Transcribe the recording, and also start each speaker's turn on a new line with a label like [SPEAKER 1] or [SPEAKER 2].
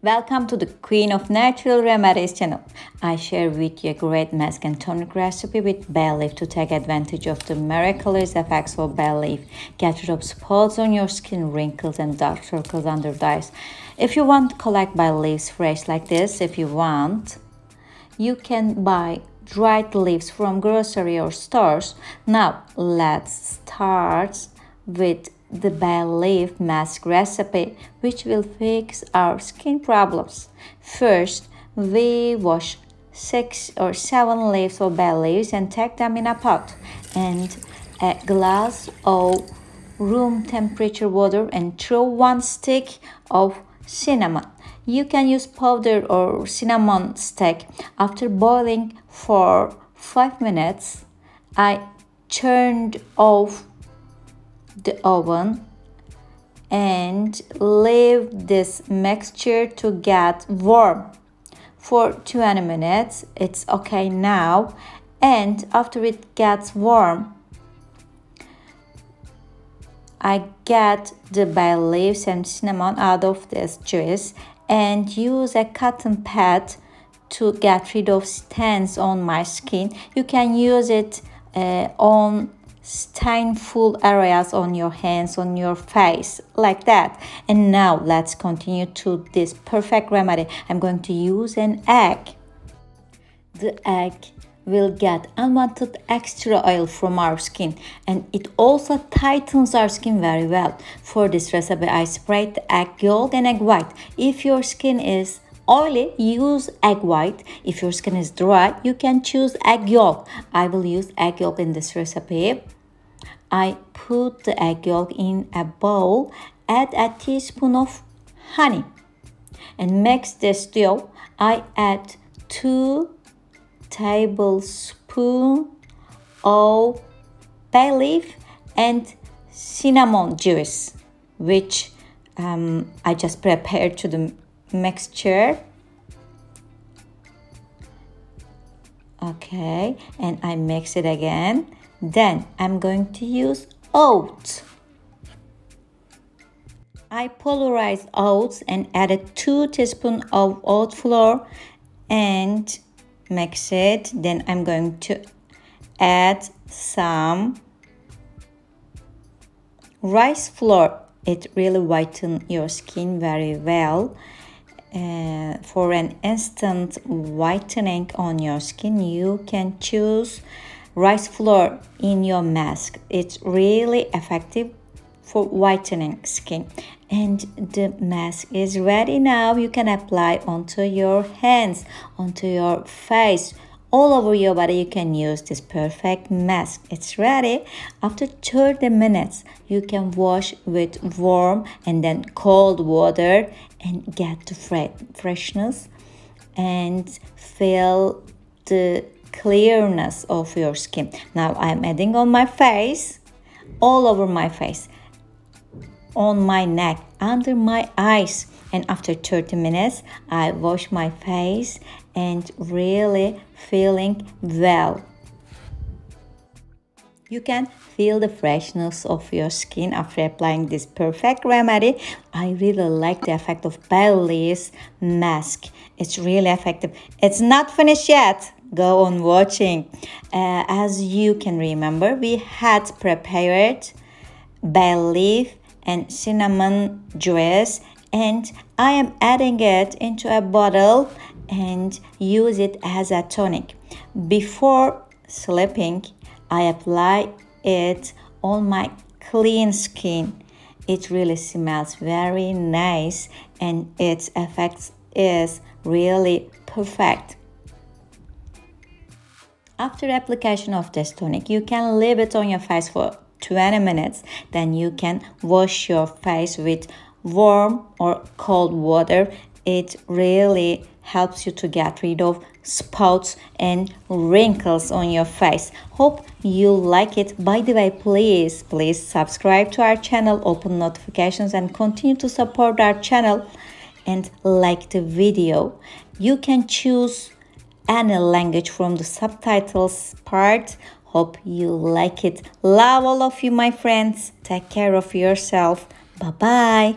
[SPEAKER 1] Welcome to the Queen of Natural Remedies channel. I share with you a great mask and tonic recipe with bay leaf to take advantage of the miraculous effects of bay leaf. Get rid of spots on your skin, wrinkles and dark circles under the eyes. If you want to collect bay leaves fresh like this, you can buy dried leaves from grocery or stores. Now let's start with the bay leaf mask recipe, which will fix our skin problems. First, we wash 6 or 7 leaves of bay leaves and take them in a pot and a glass of room temperature water and throw 1 stick of cinnamon. You can use powder or cinnamon stick. After boiling for 5 minutes, I turned off the oven and leave this mixture to get warm for 20 minutes. It's okay now, and after it gets warm, I get the bay leaves and cinnamon out of this juice and use a cotton pad to get rid of stains on my skin. You can use it on stainful areas on your hands, on your face, like that. And now let's continue to this perfect remedy. I'm going to use an egg. The egg will get unwanted extra oil from our skin, and it also tightens our skin very well. For this recipe, I sprayed the egg yolk and egg white. If your skin is oily, use egg white. If your skin is dry, you can choose egg yolk. I will use egg yolk in this recipe. I put the egg yolk in a bowl, add a teaspoon of honey and mix this dough. I add 2 tablespoons of bay leaf and cinnamon juice, which I just prepared to the mixture. Okay, and I mix it again. Then I'm going to use oats. I pulverized oats and added 2 teaspoons of oat flour and mix it. Then I'm going to add some rice flour. It really whitens your skin very well. For an instant whitening on your skin, you can choose rice flour in your mask. It's really effective for whitening skin. And the mask is ready now. You can apply onto your hands, onto your face, all over your body. You can use this perfect mask. It's ready. After 30 minutes, you can wash with warm and then cold water and get the freshness and feel the clearness of your skin. Now I'm adding on my face, all over my face, on my neck, under my eyes, and after 30 minutes I wash my face and really feeling well. You can feel the freshness of your skin after applying this perfect remedy. I really like the effect of bay leaves mask. It's really effective. It's not finished yet. Go on watching. As you can remember, we had prepared bay leaf and cinnamon juice, and I am adding it into a bottle and use it as a tonic. Before sleeping, I apply it on my clean skin. It really smells very nice and its effects is really perfect. After application of this tonic, you can leave it on your face for 20 minutes. Then you can wash your face with warm or cold water. It really helps you to get rid of spots and wrinkles on your face. Hope you like it. By the way, please subscribe to our channel, open notifications, and continue to support our channel and like the video. You can choose any language from the subtitles part. Hope you like it. Love all of you, my friends. Take care of yourself. Bye bye.